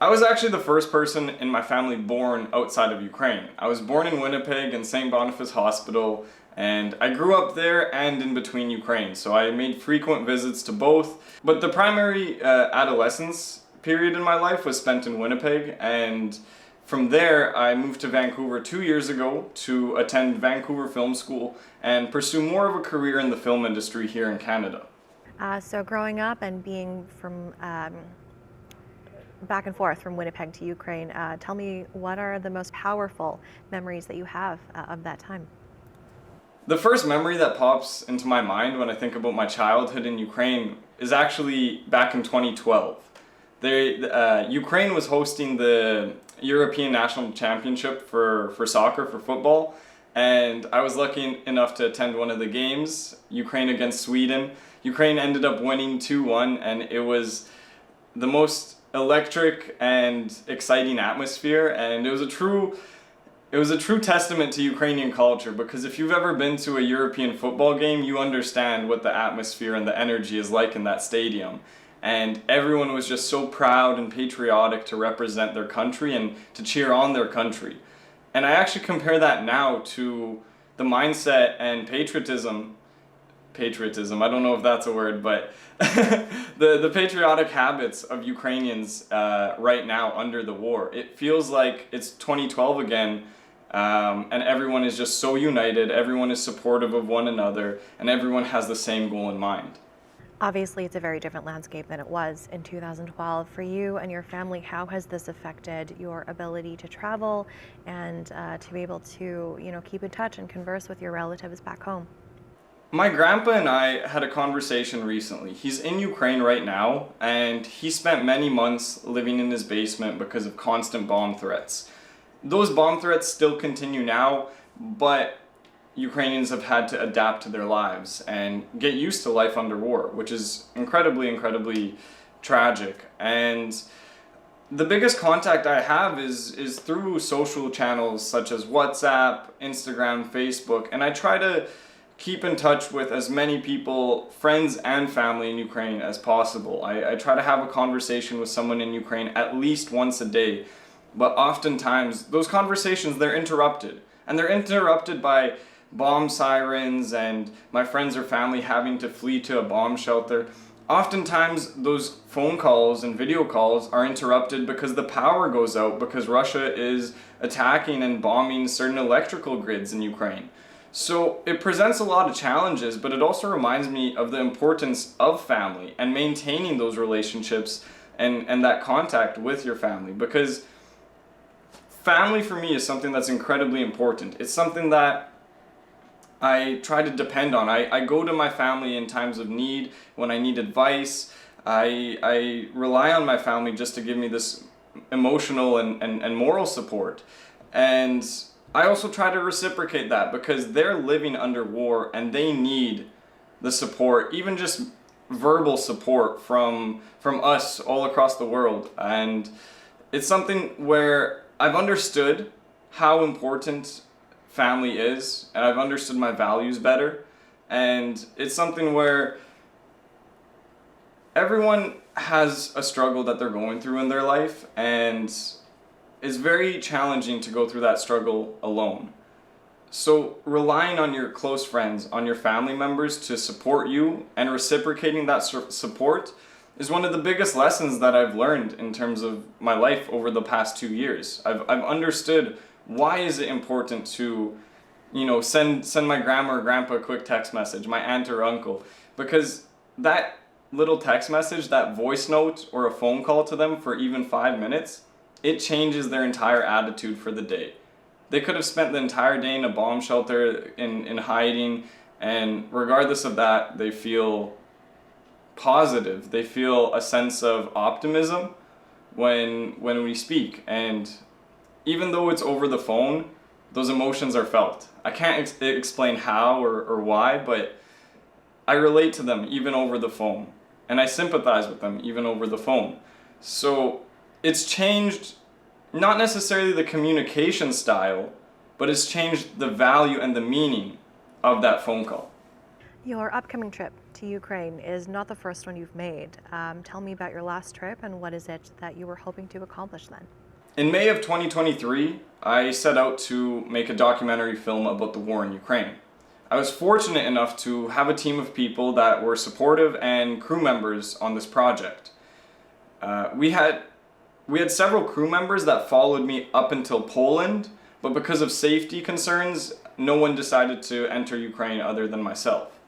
I was actually the first person in my family born outside of Ukraine. I was born in Winnipeg in St. Boniface Hospital, and I grew up there and in between Ukraine, so I made frequent visits to both. But the primary adolescence period in my life was spent in Winnipeg, and from there I moved to Vancouver 2 years ago to attend Vancouver Film School and pursue more of a career in the film industry here in Canada. So growing up and being from back and forth from Winnipeg to Ukraine, tell me, what are the most powerful memories that you have of that time? The first memory that pops into my mind when I think about my childhood in Ukraine is actually back in 2012. Ukraine was hosting the European National Championship for soccer, for football, and I was lucky enough to attend one of the games, Ukraine against Sweden. Ukraine ended up winning 2-1, and it was the most electric and exciting atmosphere, and it was a true testament to Ukrainian culture, because if you've ever been to a European football game, you understand what the atmosphere and the energy is like in that stadium. And everyone was just so proud and patriotic to represent their country and to cheer on their country. And I actually compare that now to the mindset and patriotism, I don't know if that's a word, but the patriotic habits of Ukrainians right now under the war. It feels like it's 2012 again, and everyone is just so united, everyone is supportive of one another, and everyone has the same goal in mind. Obviously, it's a very different landscape than it was in 2012. For you and your family, how has this affected your ability to travel and to be able to, keep in touch and converse with your relatives back home? My grandpa and I had a conversation recently. He's in Ukraine right now, and he spent many months living in his basement because of constant bomb threats. Those bomb threats still continue now, but Ukrainians have had to adapt to their lives and get used to life under war, which is incredibly, incredibly tragic. And the biggest contact I have is through social channels such as WhatsApp, Instagram, Facebook, and I try to keep in touch with as many people, friends and family in Ukraine as possible. I try to have a conversation with someone in Ukraine at least once a day, but oftentimes those conversations, they're interrupted. And they're interrupted by bomb sirens and my friends or family having to flee to a bomb shelter. Oftentimes those phone calls and video calls are interrupted because the power goes out because Russia is attacking and bombing certain electrical grids in Ukraine. So it presents a lot of challenges, but it also reminds me of the importance of family and maintaining those relationships and that contact with your family, because family for me is something that's incredibly important. It's something that I try to depend on. I go to my family in times of need, when I need advice. I rely on my family just to give me this emotional and moral support. And I also try to reciprocate that because they're living under war and they need the support, even just verbal support from us all across the world. And it's something where I've understood how important family is, and I've understood my values better. And it's something where everyone has a struggle that they're going through in their life, and it's very challenging to go through that struggle alone. So relying on your close friends, on your family members to support you and reciprocating that support is one of the biggest lessons that I've learned in terms of my life over the past 2 years. I've understood why is it important to, send my grandma or grandpa a quick text message, my aunt or uncle, because that little text message, that voice note or a phone call to them for even 5 minutes, it changes their entire attitude for the day. They could have spent the entire day in a bomb shelter in hiding, and regardless of that, they feel positive. They feel a sense of optimism when we speak. And even though it's over the phone, those emotions are felt. I can't explain how or why, but I relate to them even over the phone. And I sympathize with them even over the phone. So it's changed not necessarily the communication style, but it's changed the value and the meaning of that phone call. Your upcoming trip to Ukraine is not the first one you've made. Tell me about your last trip and what is it that you were hoping to accomplish then? In May of 2023, I set out to make a documentary film about the war in Ukraine. I was fortunate enough to have a team of people that were supportive and crew members on this project. We had several crew members that followed me up until Poland, but because of safety concerns, no one decided to enter Ukraine other than myself.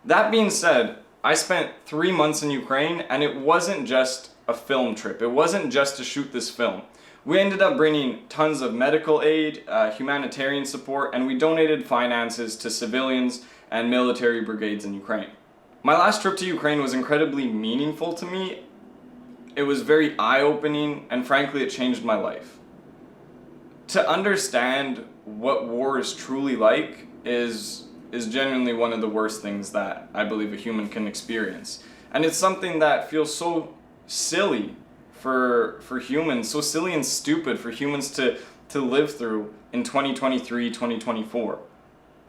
That being said, I spent 3 months in Ukraine, and it wasn't just a film trip. It wasn't just to shoot this film. We ended up bringing tons of medical aid, humanitarian support, and we donated finances to civilians and military brigades in Ukraine. My last trip to Ukraine was incredibly meaningful to me. It was very eye-opening, and frankly, it changed my life. To understand what war is truly like is genuinely one of the worst things that I believe a human can experience. And it's something that feels so silly for humans, so silly and stupid for humans to live through in 2023, 2024.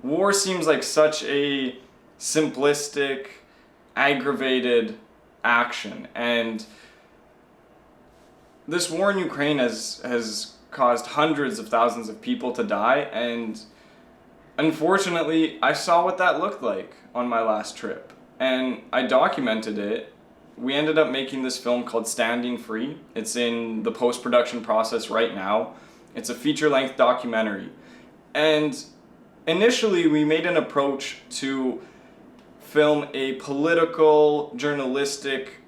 War seems like such a simplistic, aggravated action, and this war in Ukraine has caused hundreds of thousands of people to die, and unfortunately, I saw what that looked like on my last trip, and I documented it. We ended up making this film called Standing Free. It's in the post-production process right now. It's a feature-length documentary. And initially, we made an approach to film a political, journalistic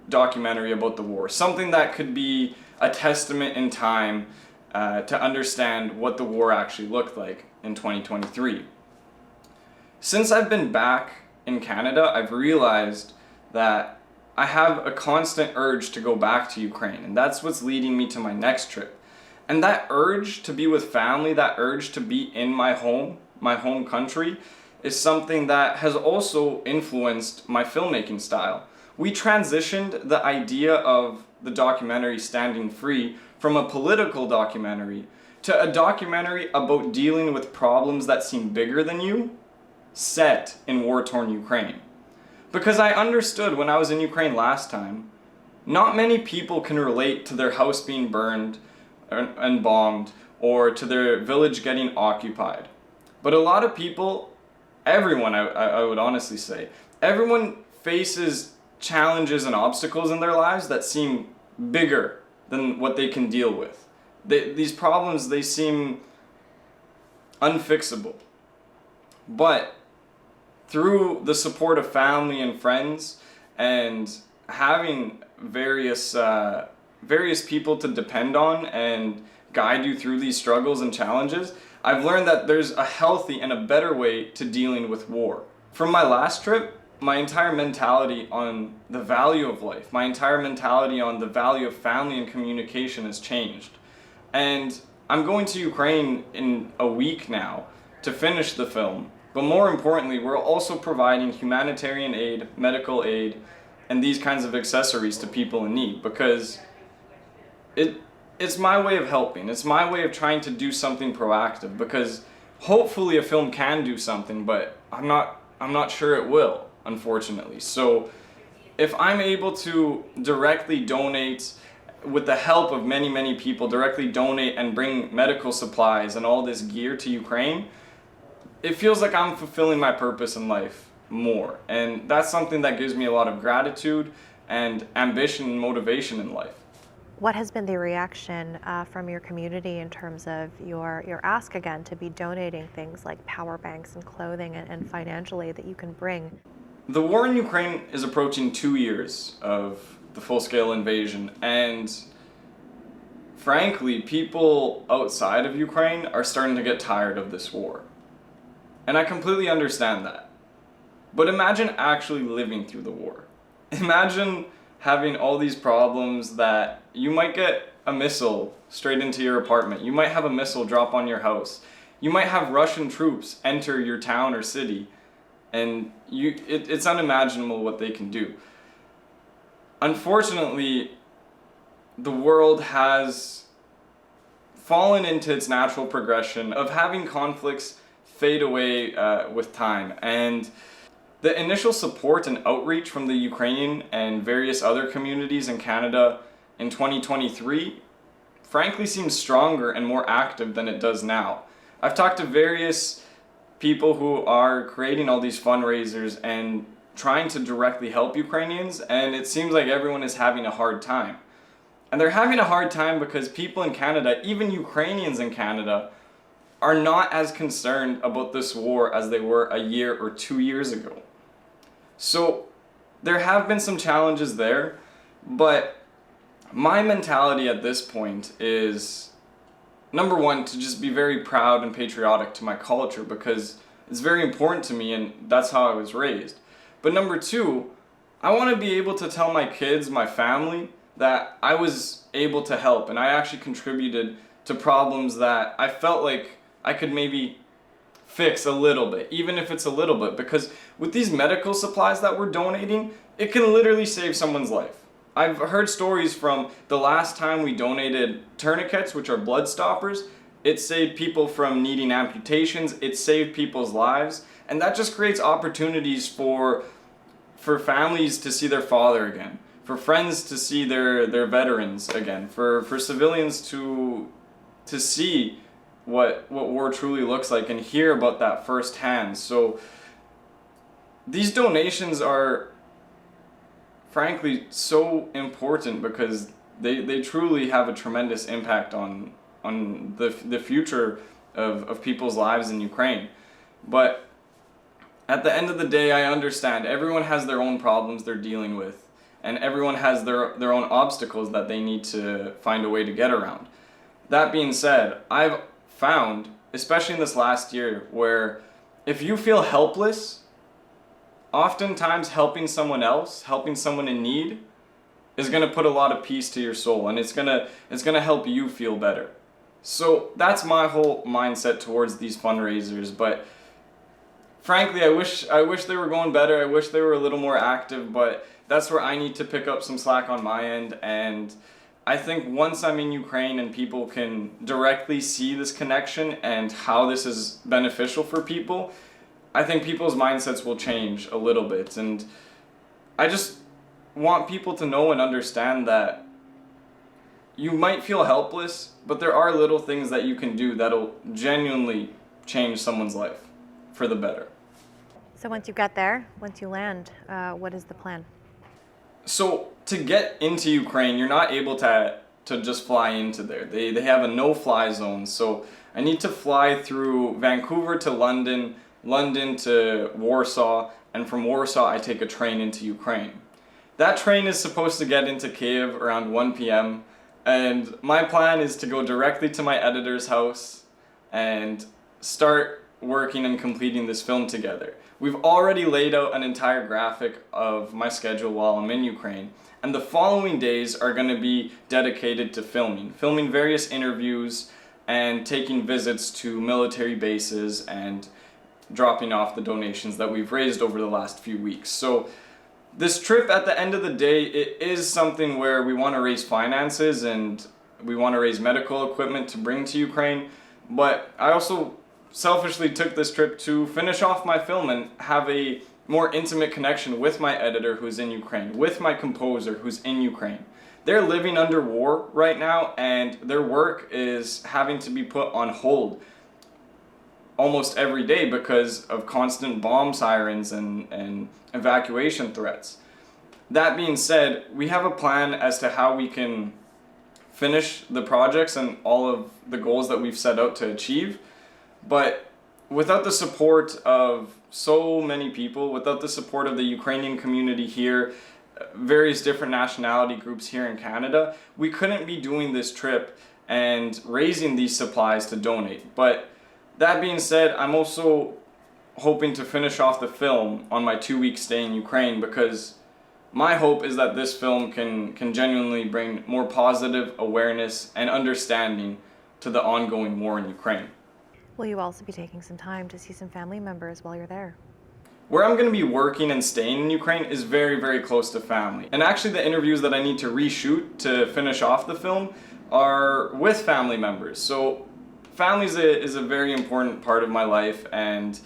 documentary about the war. Something that could be a testament in time to understand what the war actually looked like in 2023. Since I've been back in Canada, I've realized that I have a constant urge to go back to Ukraine, and that's what's leading me to my next trip. And that urge to be with family, that urge to be in my home country, is something that has also influenced my filmmaking style. We transitioned the idea of the documentary Standing Free from a political documentary to a documentary about dealing with problems that seem bigger than you, set in war-torn Ukraine. Because I understood when I was in Ukraine last time, not many people can relate to their house being burned and bombed or to their village getting occupied. But a lot of people, everyone I would honestly say, everyone faces challenges and obstacles in their lives that seem bigger than what they can deal with. These problems, they seem unfixable. But through the support of family and friends and having various people to depend on and guide you through these struggles and challenges, I've learned that there's a healthy and a better way to dealing with war. From my last trip, my entire mentality on the value of life, my entire mentality on the value of family and communication has changed. And I'm going to Ukraine in a week now to finish the film. But more importantly, we're also providing humanitarian aid, medical aid, and these kinds of accessories to people in need, because it's my way of helping. It's my way of trying to do something proactive, because hopefully a film can do something, but I'm not sure it will, unfortunately. So if I'm able to directly donate, with the help of many, many people, directly donate and bring medical supplies and all this gear to Ukraine, it feels like I'm fulfilling my purpose in life more. And that's something that gives me a lot of gratitude and ambition and motivation in life. What has been the reaction from your community in terms of your ask again to be donating things like power banks and clothing and financial aid that you can bring? The war in Ukraine is approaching 2 years of the full-scale invasion, and frankly, people outside of Ukraine are starting to get tired of this war. And I completely understand that. But imagine actually living through the war. Imagine having all these problems that you might get a missile straight into your apartment. You might have a missile drop on your house. You might have Russian troops enter your town or city, and it's unimaginable what they can do. Unfortunately, the world has fallen into its natural progression of having conflicts fade away with time. And The initial support and outreach from the Ukrainian and various other communities in Canada in 2023 frankly seems stronger and more active than it does now. I've talked to various people who are creating all these fundraisers and trying to directly help Ukrainians, and it seems like everyone is having a hard time. And they're having a hard time because people in Canada, even Ukrainians in Canada, are not as concerned about this war as they were a year or 2 years ago. So there have been some challenges there, but my mentality at this point is, number one, to just be very proud and patriotic to my culture because it's very important to me and that's how I was raised. But number two, I want to be able to tell my kids, my family, that I was able to help and I actually contributed to problems that I felt like I could maybe fix a little bit, even if it's a little bit, because with these medical supplies that we're donating, it can literally save someone's life. I've heard stories from the last time we donated tourniquets, which are blood stoppers. It saved people from needing amputations, it saved people's lives, and that just creates opportunities for families to see their father again, for friends to see their veterans again, for civilians to see what war truly looks like and hear about that firsthand. So these donations are frankly so important because they truly have a tremendous impact on the future of people's lives in Ukraine. But at the end of the day, I understand everyone has their own problems they're dealing with, and everyone has their own obstacles that they need to find a way to get around. That being said, I've found, especially in this last year, where if you feel helpless, oftentimes helping someone else, helping someone in need, is going to put a lot of peace to your soul, and it's going to help you feel better. So that's my whole mindset towards these fundraisers. But frankly, I wish they were going better. I wish they were a little more active, but that's where I need to pick up some slack on my end. And I think once I'm in Ukraine and people can directly see this connection and how this is beneficial for people, I think people's mindsets will change a little bit. And I just want people to know and understand that you might feel helpless, but there are little things that you can do that'll genuinely change someone's life for the better. So once you get there, once you land, what is the plan? So to get into Ukraine, you're not able to just fly into there. They have a no-fly zone. So I need to fly through Vancouver to London, London to Warsaw, and from Warsaw I take a train into Ukraine. That train is supposed to get into Kyiv around 1 p.m. and my plan is to go directly to my editor's house and start working and completing this film together. We've already laid out an entire graphic of my schedule while I'm in Ukraine, and the following days are going to be dedicated to filming various interviews and taking visits to military bases and dropping off the donations that we've raised over the last few weeks. So this trip, at the end of the day, it is something where we want to raise finances and we want to raise medical equipment to bring to Ukraine, but I also selfishly took this trip to finish off my film and have a more intimate connection with my editor who's in Ukraine, with my composer who's in Ukraine. They're living under war right now and their work is having to be put on hold almost every day because of constant bomb sirens and evacuation threats. That being said, we have a plan as to how we can finish the projects and all of the goals that we've set out to achieve. But without the support of so many people, without the support of the Ukrainian community here, various different nationality groups here in Canada, we couldn't be doing this trip and raising these supplies to donate. But that being said, I'm also hoping to finish off the film on my 2-week stay in Ukraine because my hope is that this film can genuinely bring more positive awareness and understanding to the ongoing war in Ukraine. Will you also be taking some time to see some family members while you're there? Where I'm going to be working and staying in Ukraine is very, very close to family. And actually the interviews that I need to reshoot to finish off the film are with family members. So family is a very important part of my life, and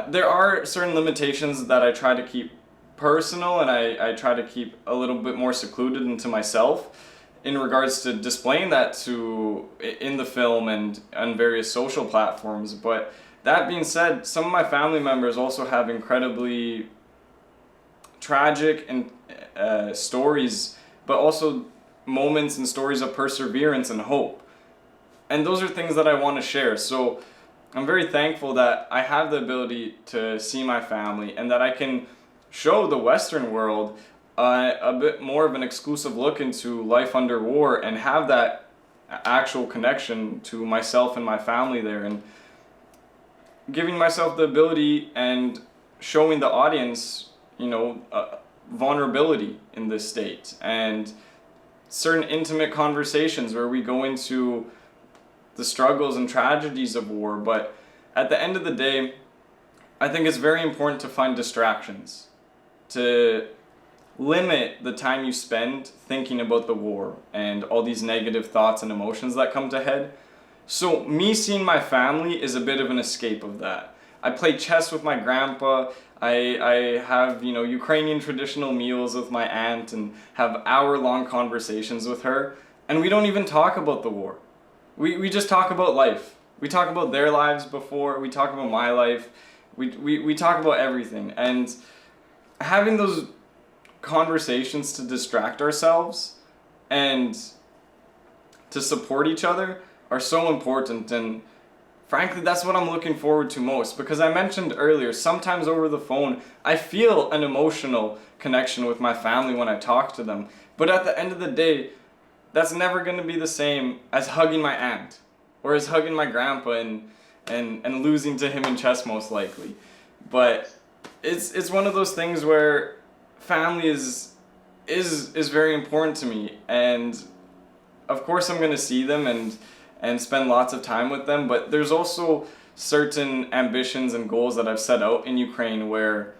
There are certain limitations that I try to keep personal, and I try to keep a little bit more secluded into myself in regards to displaying that in the film and on various social platforms. But that being said, some of my family members also have incredibly tragic and stories, but also moments and stories of perseverance and hope. And those are things that I want to share. So I'm very thankful that I have the ability to see my family and that I can show the Western world a bit more of an exclusive look into life under war and have that actual connection to myself and my family there, and giving myself the ability and showing the audience, vulnerability in this state and certain intimate conversations where we go into the struggles and tragedies of war. But at the end of the day, I think it's very important to find distractions, to limit the time you spend thinking about the war and all these negative thoughts and emotions that come to head. So me seeing my family is a bit of an escape of that. I play chess with my grandpa. I have, Ukrainian traditional meals with my aunt and have hour-long conversations with her. And we don't even talk about the war. We just talk about life. We talk about their lives before. We talk about my life. We talk about everything. And having those conversations to distract ourselves and to support each other are so important. And frankly, that's what I'm looking forward to most, because I mentioned earlier, sometimes over the phone, I feel an emotional connection with my family when I talk to them. But at the end of the day, that's never going to be the same as hugging my aunt or as hugging my grandpa and losing to him in chess most likely. But it's one of those things where family is very important to me, and of course I'm going to see them and spend lots of time with them, but there's also certain ambitions and goals that I've set out in Ukraine where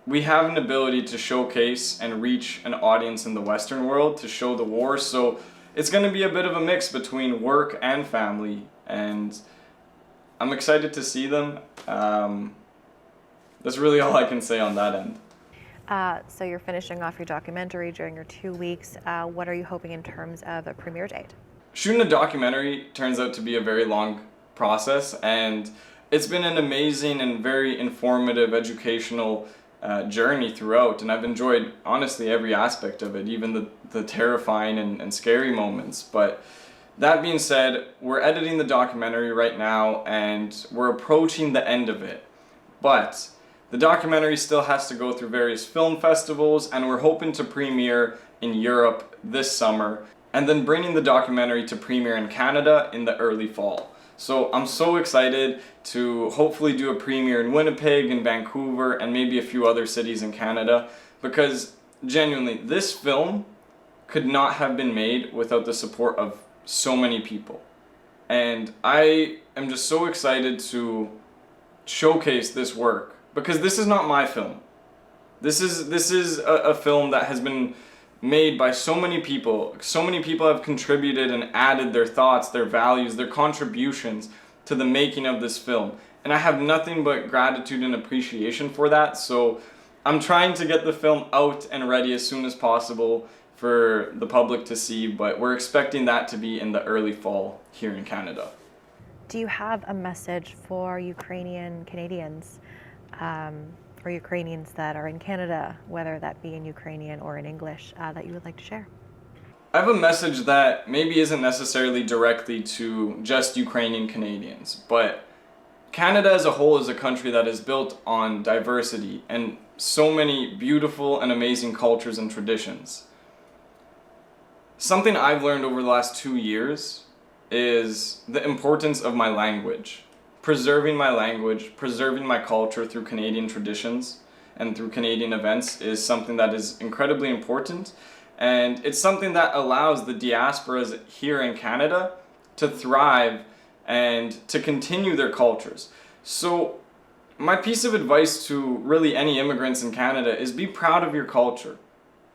we have an ability to showcase and reach an audience in the Western world to show the war. So it's going to be a bit of a mix between work and family, and I'm excited to see them. That's really all I can say on that end. So you're finishing off your documentary during your 2 weeks. What are you hoping in terms of a premiere date? Shooting a documentary turns out to be a very long process, and it's been an amazing and very informative, educational journey throughout, and I've enjoyed honestly every aspect of it, even the terrifying and scary moments. But that being said, we're editing the documentary right now and we're approaching the end of it. But the documentary still has to go through various film festivals, and we're hoping to premiere in Europe this summer, and then bringing the documentary to premiere in Canada in the early fall. So I'm so excited to hopefully do a premiere in Winnipeg and Vancouver and maybe a few other cities in Canada, because genuinely, this film could not have been made without the support of so many people. And I am just so excited to showcase this work, because this is not my film. This is a film that has been made by so many people. So many people have contributed and added their thoughts, their values, their contributions to the making of this film. And I have nothing but gratitude and appreciation for that. So I'm trying to get the film out and ready as soon as possible for the public to see, but we're expecting that to be in the early fall here in Canada. Do you have a message for Ukrainian Canadians or Ukrainians that are in Canada, whether that be in Ukrainian or in English, that you would like to share? I have a message that maybe isn't necessarily directly to just Ukrainian Canadians, but Canada as a whole is a country that is built on diversity and so many beautiful and amazing cultures and traditions. Something I've learned over the last 2 years is the importance of my language. Preserving my language, preserving my culture through Canadian traditions and through Canadian events is something that is incredibly important, and it's something that allows the diasporas here in Canada to thrive and to continue their cultures. So my piece of advice to really any immigrants in Canada is be proud of your culture.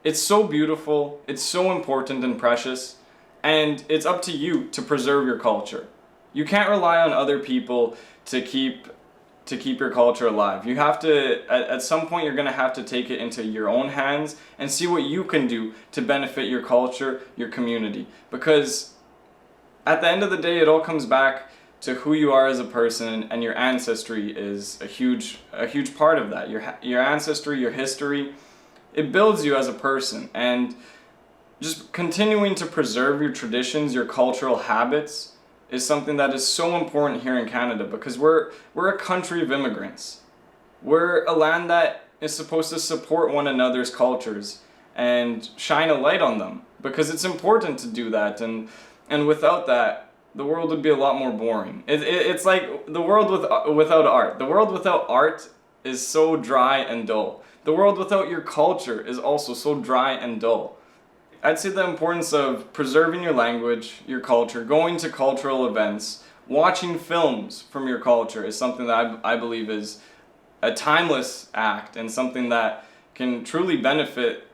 It's so beautiful, it's so important and precious, and it's up to you to preserve your culture. You can't rely on other people to keep to keep your culture alive. You have to, at some point, you're going to have to take it into your own hands and see what you can do to benefit your culture, your community. Because at the end of the day, it all comes back to who you are as a person, and your ancestry is a huge part of that. Your ancestry, your history, it builds you as a person. And just continuing to preserve your traditions, your cultural habits, is something that is so important here in Canada, because we're a country of immigrants. We're a land that is supposed to support one another's cultures and shine a light on them, because it's important to do that, and without that, the world would be a lot more boring. It's like the world without art. The world without art is so dry and dull. The world without your culture is also so dry and dull. I'd say the importance of preserving your language, your culture, going to cultural events, watching films from your culture is something that I believe is a timeless act, and something that can truly benefit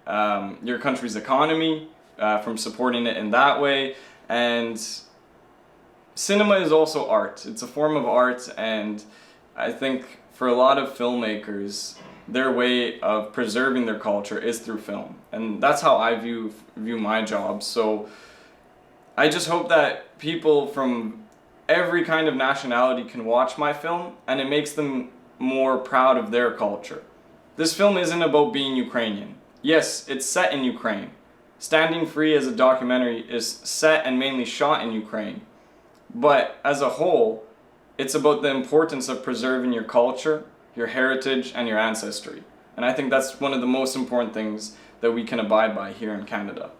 your country's economy from supporting it in that way. And cinema is also art. It's a form of art, and I think for a lot of filmmakers, their way of preserving their culture is through film, and that's how I view my job. So I just hope that people from every kind of nationality can watch my film, and it makes them more proud of their culture. This film isn't about being Ukrainian. Yes, it's set in Ukraine. Standing Free as a documentary is set and mainly shot in Ukraine, but as a whole, it's about the importance of preserving your culture, your heritage, and your ancestry. And I think that's one of the most important things that we can abide by here in Canada.